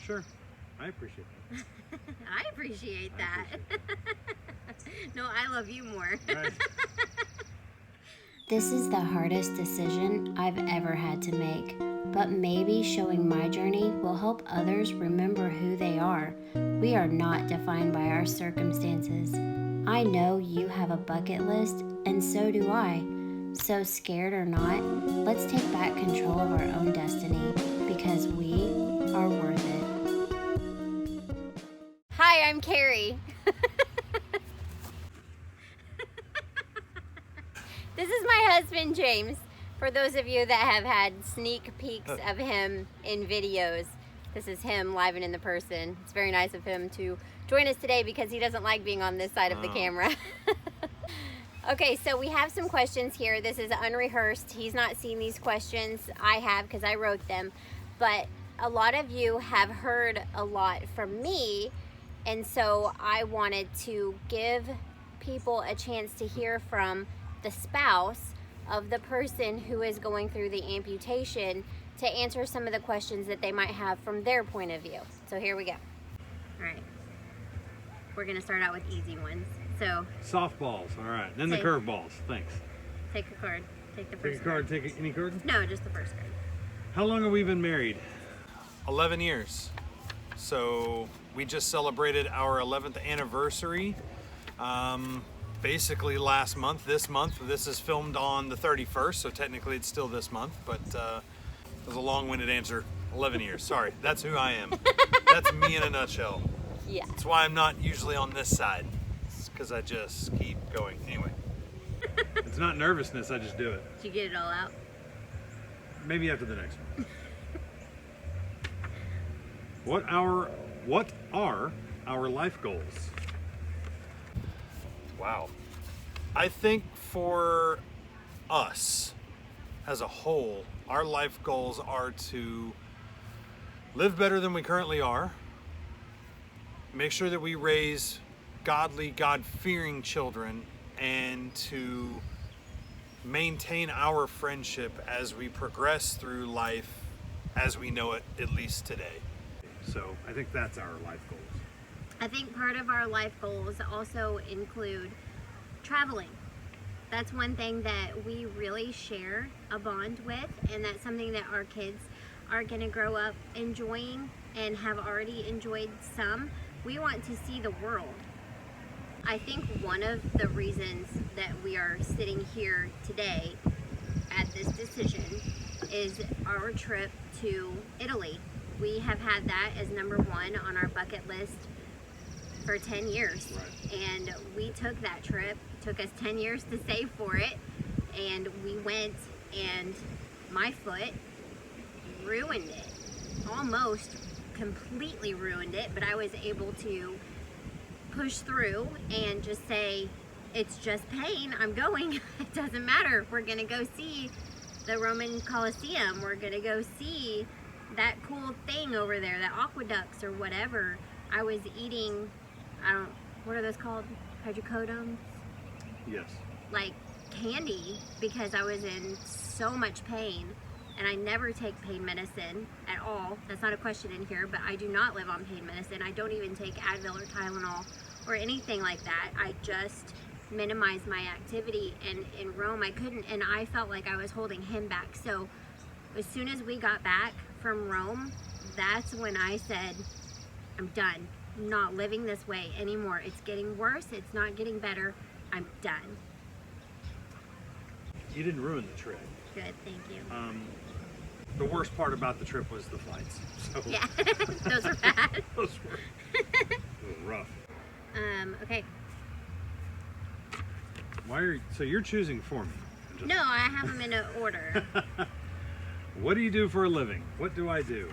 Sure. I appreciate that. I appreciate that. No, I love you more. Right. This is the hardest decision I've ever had to make, but maybe showing my journey will help others remember who they are. We are not defined by our circumstances. I know you have a bucket list, and so do I. So scared or not, let's take back control of our own destiny because we are worth it. Hi, I'm Carrie. This is my husband, James. For those of you that have had sneak peeks of him in videos, this is him live and in the person. It's very nice of him to join us today because he doesn't like being on this side of the camera. Okay, so we have some questions here. This is unrehearsed. He's not seen these questions. I have because I wrote them. But a lot of you have heard a lot from me, and so I wanted to give people a chance to hear from the spouse of the person who is going through the amputation to answer some of the questions that they might have from their point of view. So here we go. All right. We're going to start out with easy ones. So Softballs, all right. Then the Take- curveballs, thanks. take a card. Take the Take first a card, take any card? No, just the first card. How long have we been married? 11 years. So we just celebrated our 11th anniversary. Basically last month, this month. This is filmed on the 31st, so technically it's still this month, but it was a long-winded answer. 11 years, sorry. That's who I am. That's me in a nutshell. Yeah. That's why I'm not usually on this side. It's because I just keep going. Anyway. It's not nervousness, I just do it. Did you get it all out? Maybe after the next one. What are our life goals? Wow. I think for us as a whole, our life goals are to live better than we currently are, make sure that we raise godly, God-fearing children, and to maintain our friendship as we progress through life as we know it, at least today. So I think that's our life goals. I think part of our life goals also include traveling. That's one thing that we really share a bond with, and that's something that our kids are going to grow up enjoying and have already enjoyed some. We want to see the world. I think one of the reasons that we are sitting here today at this decision is our trip to Italy. We have had that as number one on our bucket list for 10 years. Right. And we took that trip. It took us 10 years to save for it. And we went, and my foot ruined it. Almost completely ruined it, but I was able to push through and just say, it's just pain, I'm going. It doesn't matter. We're gonna go see the Roman Colosseum. We're gonna go see that cool thing over there, the aqueducts or whatever. I was eating, what are those called? Hydrocodone? Yes. Like candy, because I was in so much pain. And I never take pain medicine at all. That's not a question in here, but I do not live on pain medicine. I don't even take Advil or Tylenol or anything like that. I just minimize my activity. And in Rome, I couldn't, and I felt like I was holding him back. So as soon as we got back from Rome, that's when I said, I'm done. I'm not living this way anymore. It's getting worse. It's not getting better. I'm done. You didn't ruin the trip. Good, thank you. The worst part about the trip was the flights. So Yeah, those were bad. those were rough. Okay. So you're choosing for me? I'm just- No, I have them in an order. What do you do for a living? What do I do?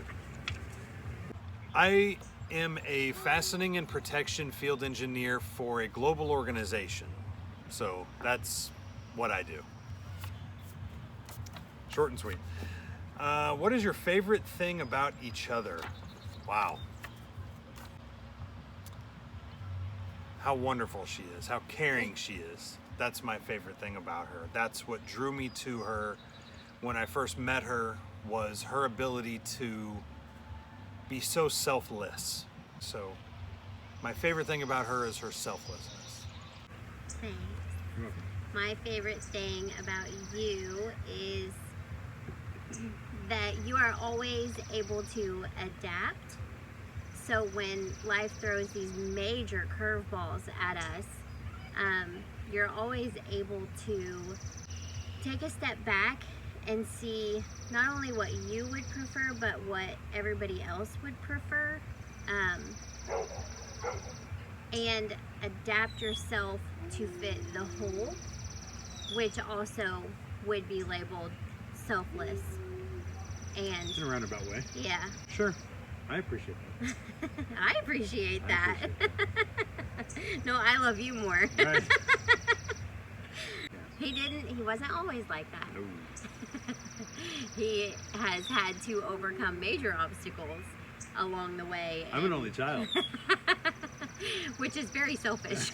I am a fastening and protection field engineer for a global organization. So that's what I do. Short and sweet. What is your favorite thing about each other? Wow. How wonderful she is, how caring she is. That's my favorite thing about her. That's what drew me to her when I first met her, was her ability to be so selfless. So my favorite thing about her is her selflessness. Thanks. You're welcome. My favorite thing about you is that you are always able to adapt. So when life throws these major curveballs at us, you're always able to take a step back and see not only what you would prefer, but what everybody else would prefer, and adapt yourself to fit the whole, which also would be labeled selfless. And In a roundabout way. yeah, Sure. I appreciate that. I appreciate that. appreciate No, I love you more. Right. He wasn't always like that. No. He has had to overcome major obstacles along the way. I'm an only child. Which is very selfish.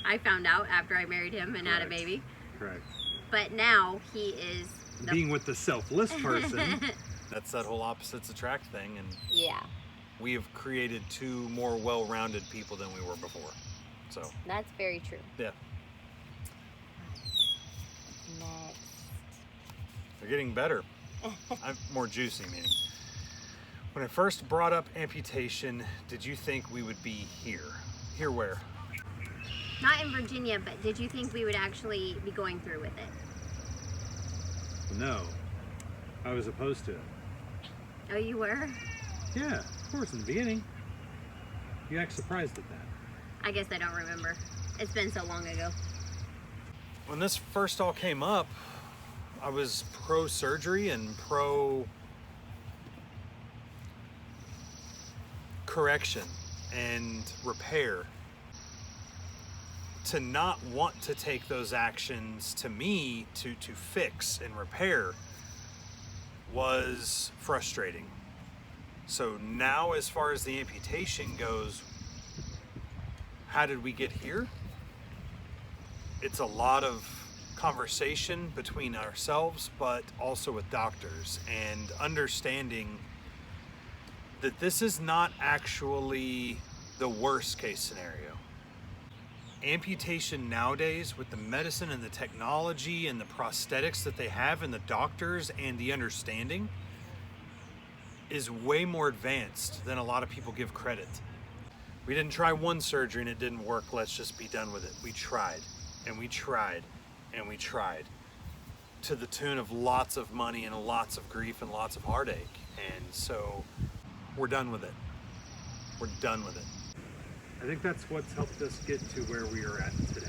I found out after I married him and had a Correct. baby. Correct. But now he is Being with the selfless person. That's that whole opposites attract thing, and Yeah, we have created two more well-rounded people than we were before. So that's very true. yeah, Next. they're getting better. I'm more juicy, meaning. When I first brought up amputation, did you think we would be here? Here where? Not in Virginia, but did you think we would actually be going through with it? No. I was opposed to it. Oh, you were? Yeah, of course, in the beginning. You act surprised at that. I guess I don't remember. It's been so long ago. When this first all came up, I was pro surgery and pro correction and repair. To not want to take those actions, to me, to fix and repair was frustrating. So now, as far as the amputation goes, how did we get here? It's a lot of conversation between ourselves, but also with doctors, and understanding that this is not actually the worst case scenario. Amputation nowadays, with the medicine and the technology and the prosthetics that they have and the doctors and the understanding, is way more advanced than a lot of people give credit. We didn't try one surgery and it didn't work, let's just be done with it. We tried and we tried and we tried, to the tune of lots of money and lots of grief and lots of heartache. And so we're done with it. We're done with it. I think that's what's helped us get to where we are at today.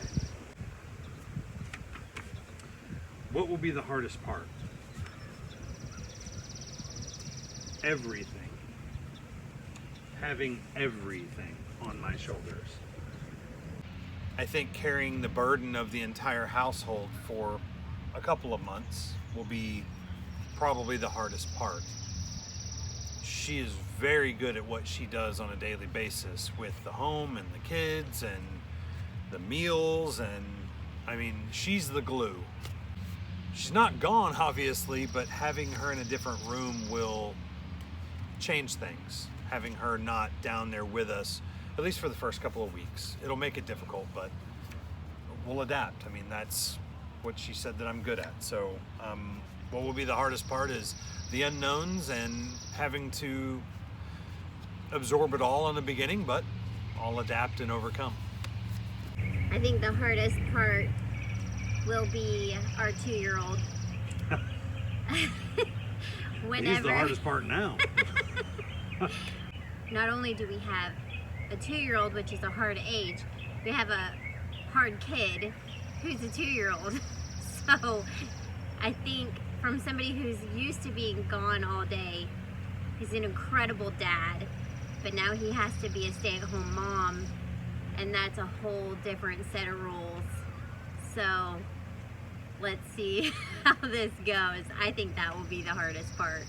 What will be the hardest part? Everything. Having everything on my shoulders. I think carrying the burden of the entire household for a couple of months will be probably the hardest part. She is very good at what she does on a daily basis with the home and the kids and the meals, and I mean, she's the glue. She's not gone, obviously, but having her in a different room will change things. Having her not down there with us, at least for the first couple of weeks. It'll make it difficult, but we'll adapt. I mean, that's what she said that I'm good at. So what will be the hardest part is the unknowns and having to absorb it all in the beginning, but I'll adapt and overcome. I think the hardest part will be our 2-year-old. He's the hardest part now. Not only do we have a 2-year-old, which is a hard age, we have a hard kid who's a 2-year-old. So I think from somebody who's used to being gone all day, he's an incredible dad, but now he has to be a stay-at-home mom, and that's a whole different set of rules. So let's see how this goes. I think that will be the hardest part.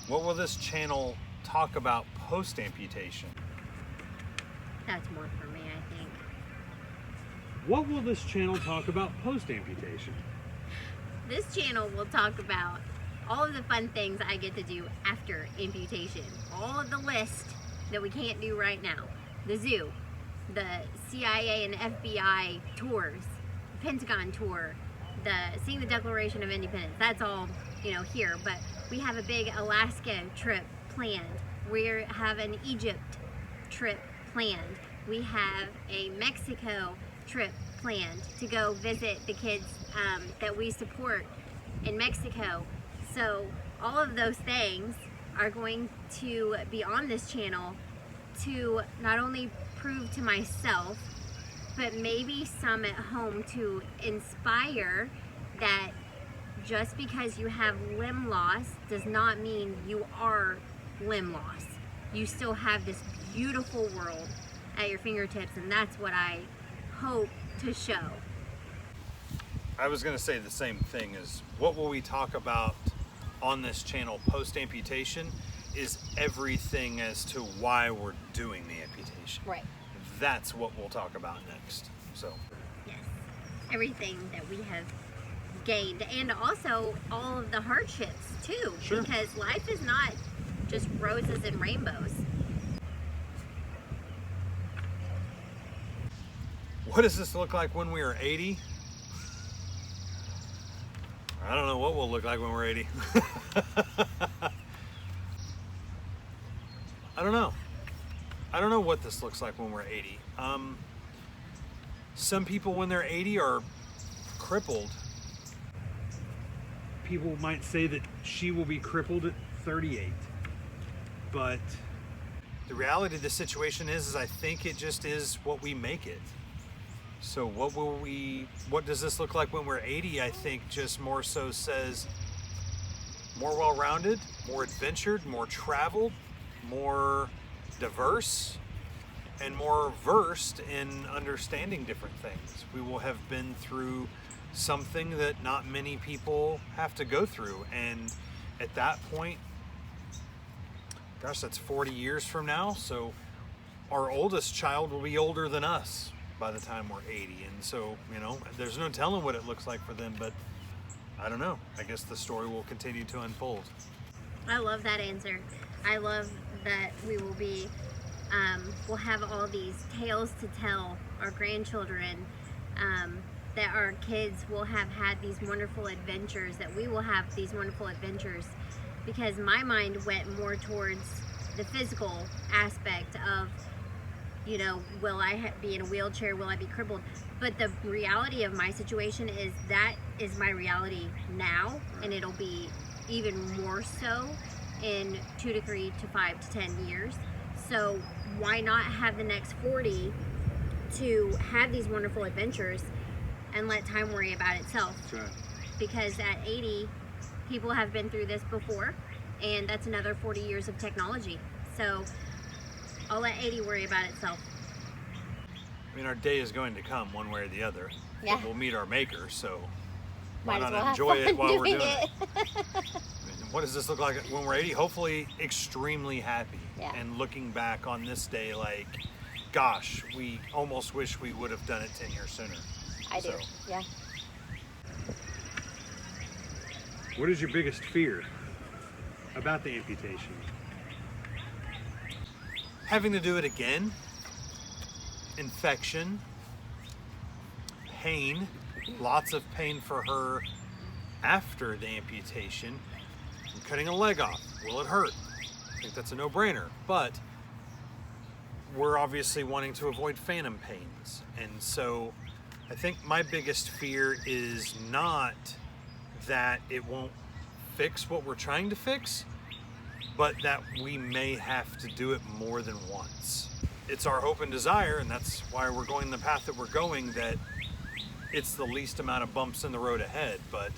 What will this channel talk about post-amputation? That's more for me, I think. What will this channel talk about post-amputation? This channel will talk about all of the fun things I get to do after amputation. All of the list that we can't do right now. The zoo, the CIA and FBI tours, the Pentagon tour, seeing the Declaration of Independence. That's all, you know, here. But we have a big Alaska trip planned. We have an Egypt trip planned. We have a Mexico trip planned to go visit the kids that we support in Mexico. So all of those things are going to be on this channel to not only prove to myself, but maybe some at home to inspire that just because you have limb loss does not mean you are limb loss. You still have this beautiful world at your fingertips, and that's what I hope to show. I was going to say the same thing. Is what will we talk about on this channel post-amputation is everything as to why we're doing the amputation. Right. That's what we'll talk about next. So yes, everything that we have gained, and also all of the hardships too. Sure. Because life is not just roses and rainbows. what does this look like when we are 80? I don't know what we'll look like when we're 80. I don't know. I don't know what this looks like when we're 80. Some people when they're 80 are crippled. People might say that she will be crippled at 38, but the reality of the situation is I think it just is what we make it. So what does this look like when we're 80? I think just more so says more well-rounded, more adventured, more traveled, more diverse, and more versed in understanding different things. We will have been through something that not many people have to go through. And at that point, gosh, that's 40 years from now. So our oldest child will be older than us by the time we're 80. And so, you know, there's no telling what it looks like for them, but I don't know. I guess the story will continue to unfold. I love that answer. I love that we will be, we'll have all these tales to tell our grandchildren, that our kids will have had these wonderful adventures, that we will have these wonderful adventures, because my mind went more towards the physical aspect of, you know, will I be in a wheelchair, will I be crippled? But the reality of my situation is that is my reality now, and it'll be even more so in 2 to 3 to 5 to 10 years. So why not have the next 40 to have these wonderful adventures and let time worry about itself? that's right. Because at 80, people have been through this before, and that's another 40 years of technology. So I'll let 80 worry about itself. I mean, our day is going to come one way or the other. Yeah. But we'll meet our maker, so why Might as not well have enjoy it fun while we're doing doing it? I mean, what does this look like when we're 80? Hopefully extremely happy. Yeah. And looking back on this day like, gosh, we almost wish we would have done it 10 years sooner. I do, So, yeah. What is your biggest fear about the amputation? having to do it again, infection, pain, lots of pain for her after the amputation. I'm cutting a leg off. Will it hurt? I think that's a no-brainer, but we're obviously wanting to avoid phantom pains. And so I think my biggest fear is not that it won't fix what we're trying to fix, but that we may have to do it more than once. It's our hope and desire, and that's why we're going the path that we're going, that it's the least amount of bumps in the road ahead. But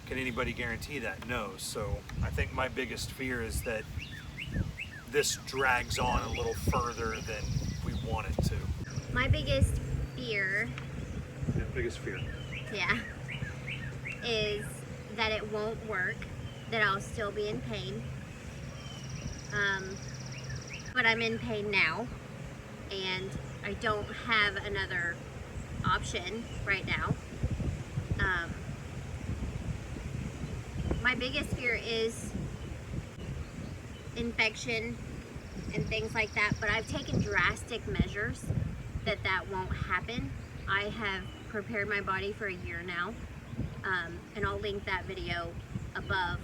can anybody guarantee that? No. So I think my biggest fear is that this drags on a little further than we want it to. My biggest fear, Yeah, biggest fear. yeah, is that it won't work, that I'll still be in pain. But I'm in pain now, and I don't have another option right now. my biggest fear is infection and things like that, but I've taken drastic measures that won't happen. I have prepared my body for a year now, and I'll link that video above.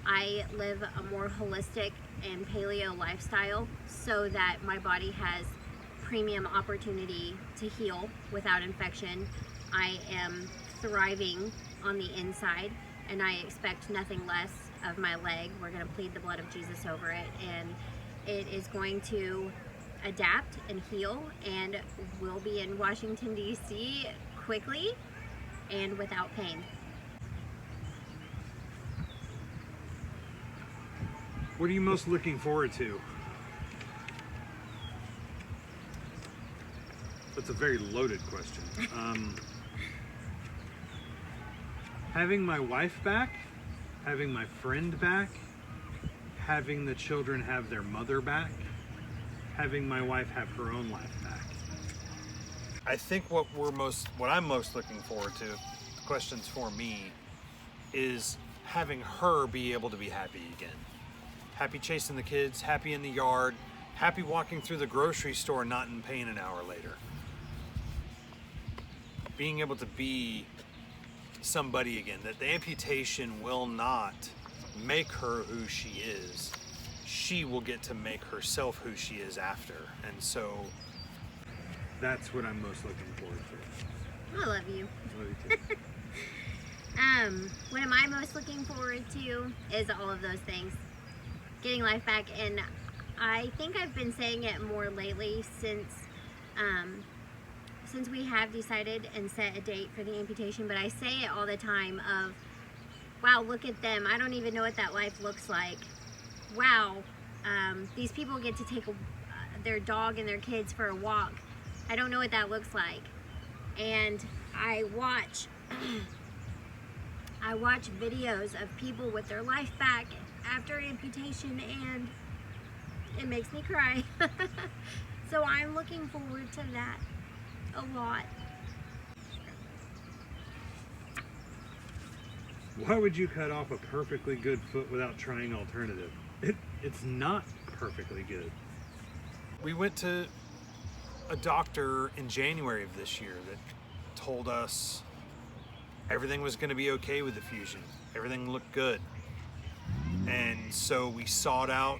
I live a more holistic and paleo lifestyle so that my body has premium opportunity to heal without infection. I am thriving on the inside, and I expect nothing less of my leg. We're going to plead the blood of Jesus over it, and it is going to adapt and heal, and we'll be in Washington, D.C. quickly and without pain. What are you most looking forward to? That's a very loaded question. Having my wife back, having my friend back, having the children have their mother back, having my wife have her own life back. I think what I'm most looking forward to, the questions for me, is having her be able to be happy again. Happy chasing the kids, happy in the yard, happy walking through the grocery store not in pain an hour later. Being able to be somebody again, that the amputation will not make her who she is. She will get to make herself who she is after. And so that's what I'm most looking forward to. I love you. Love you too. What am I most looking forward to is all of those things. Getting life back, and I think I've been saying it more lately since we have decided and set a date for the amputation, but I say it all the time of, wow, look at them. I don't even know what that life looks like. Wow, these people get to take their dog and their kids for a walk. I don't know what that looks like. And I watch videos of people with their life back after amputation, and it makes me cry. So I'm looking forward to that a lot. Why would you cut off a perfectly good foot without trying alternative? It's not perfectly good. we went to a doctor in January of this year that told us everything was going to be okay with the fusion. Everything looked good. And so we sought out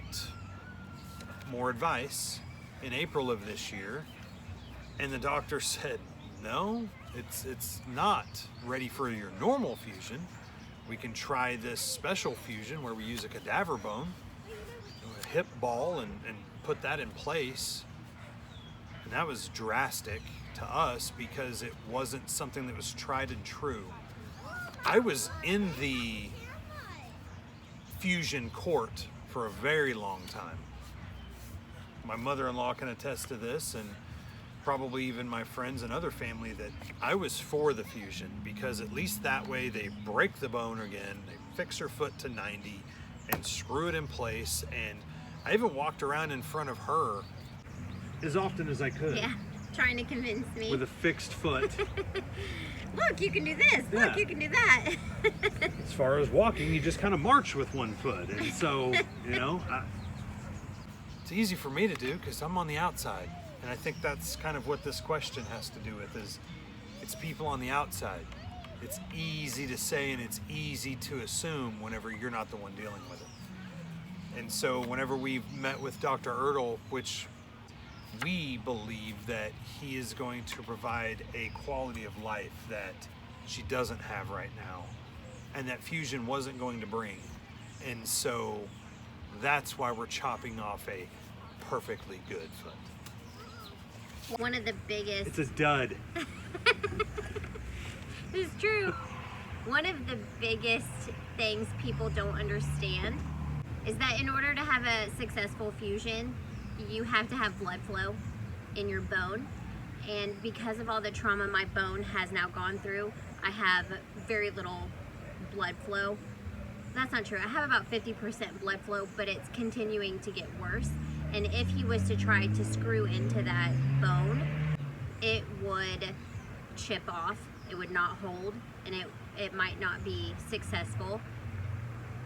more advice in April of this year, and the doctor said, no, it's not ready for your normal fusion. We can try this special fusion where we use a cadaver bone, a hip ball, and put that in place. And that was drastic to us because it wasn't something that was tried and true. I was in the fusion court for a very long time. My mother-in-law can attest to this, and probably even my friends and other family, that I was for the fusion because at least that way they break the bone again, they fix her foot to 90 and screw it in place. And I even walked around in front of her as often as I could. Yeah, trying to convince me. With a fixed foot. Look, you can do this. Yeah. Look, you can do that. As far as walking, you just kind of march with one foot. And so, you know, it's easy for me to do because I'm on the outside. And I think that's kind of what this question has to do with, is it's people on the outside. It's easy to say and it's easy to assume whenever you're not the one dealing with it. And so whenever we've met with Dr. Ertl, which we believe that he is going to provide a quality of life that she doesn't have right now, and that fusion wasn't going to bring. And so that's why we're chopping off a perfectly good foot. One of the biggest... it's a dud. It's true. One of the biggest things people don't understand is that in order to have a successful fusion, you have to have blood flow in your bone. And because of all the trauma my bone has now gone through, I have very little blood flow. That's not true. I have about 50% blood flow, but it's continuing to get worse. And if he was to try to screw into that bone, it would chip off, it would not hold, and it might not be successful.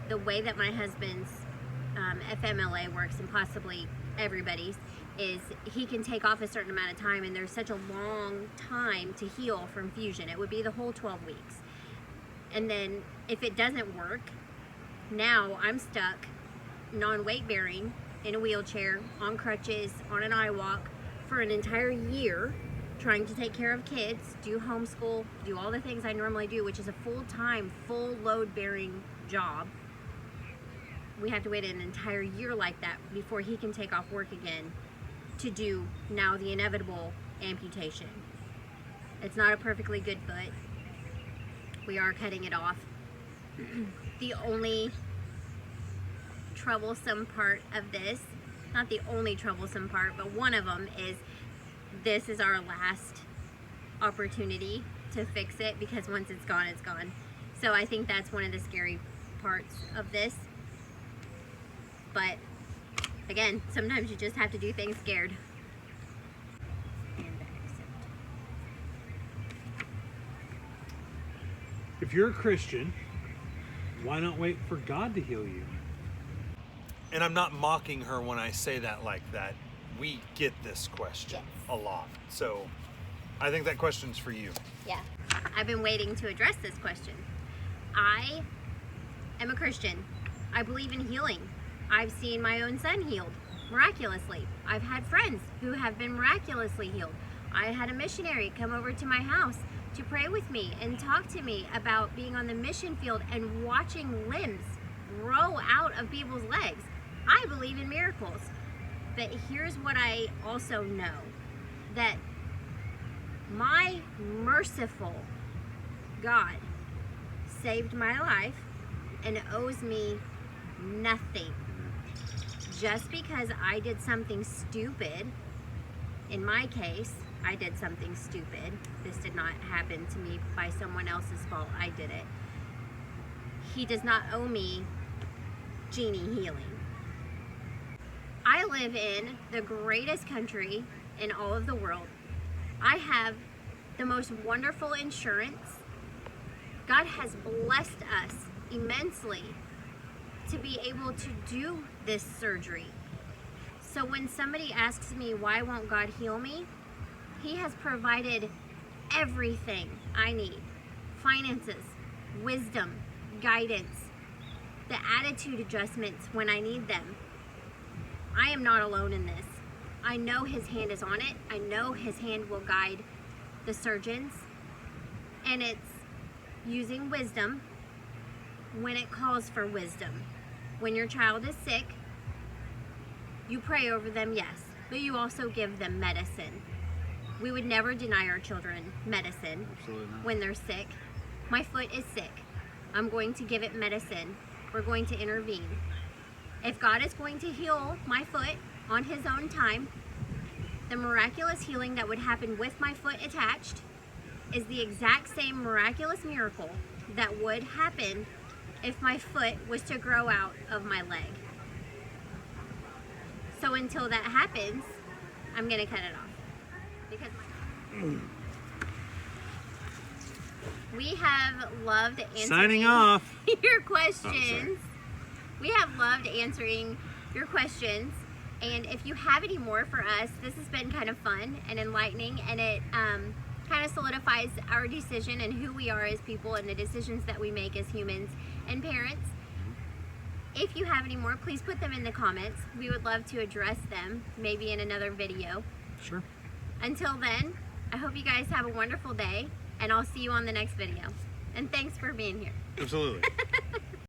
the way that my husband's FMLA works, and possibly everybody's, is he can take off a certain amount of time, and there's such a long time to heal from fusion. It would be the whole 12 weeks. And then if it doesn't work, now I'm stuck non-weight bearing in a wheelchair, on crutches, on an iWalk for an entire year, trying to take care of kids, do homeschool, do all the things I normally do, which is a full-time, full load bearing job. We have to wait an entire year like that before he can take off work again to do now the inevitable amputation. It's not a perfectly good foot. We are cutting it off. The only troublesome part of this, not the only troublesome part, but one of them is this is our last opportunity to fix it, because once it's gone, it's gone. So I think that's one of the scary parts of this. But again, sometimes you just have to do things scared. If you're a Christian, why not wait for God to heal you? And I'm not mocking her when I say that like that. We get this question a lot. So I think that question's for you. Yeah, I've been waiting to address this question. I am a Christian. I believe in healing. I've seen my own son healed miraculously. I've had friends who have been miraculously healed. I had a missionary come over to my house to pray with me and talk to me about being on the mission field and watching limbs grow out of people's legs. I believe in miracles. But here's what I also know, that my merciful God saved my life and owes me nothing. Just because I did something stupid, in my case, I did something stupid. This did not happen to me by someone else's fault. I did it. He does not owe me genie healing. I live in the greatest country in all of the world. I have the most wonderful insurance. God has blessed us immensely to be able to do this surgery. So when somebody asks me, why won't God heal me? He has provided everything I need. Finances, wisdom, guidance, the attitude adjustments when I need them. I am not alone in this. I know His hand is on it. I know His hand will guide the surgeons. And it's using wisdom when it calls for wisdom. When your child is sick, you pray over them, yes, but you also give them medicine. We would never deny our children medicine when they're sick. My foot is sick. I'm going to give it medicine. We're going to intervene. If God is going to heal my foot on His own time, the miraculous healing that would happen with my foot attached is the exact same miraculous miracle that would happen if my foot was to grow out of my leg. So until that happens, I'm going to cut it off. Because we have loved answering Signing off. your questions. We have loved answering your questions. And if you have any more for us, this has been kind of fun and enlightening, and it kind of solidifies our decision and who we are as people and the decisions that we make as humans and parents. If you have any more, please put them in the comments. We would love to address them, maybe in another video. Sure. Until then, I hope you guys have a wonderful day, and I'll see you on the next video. And thanks for being here. Absolutely.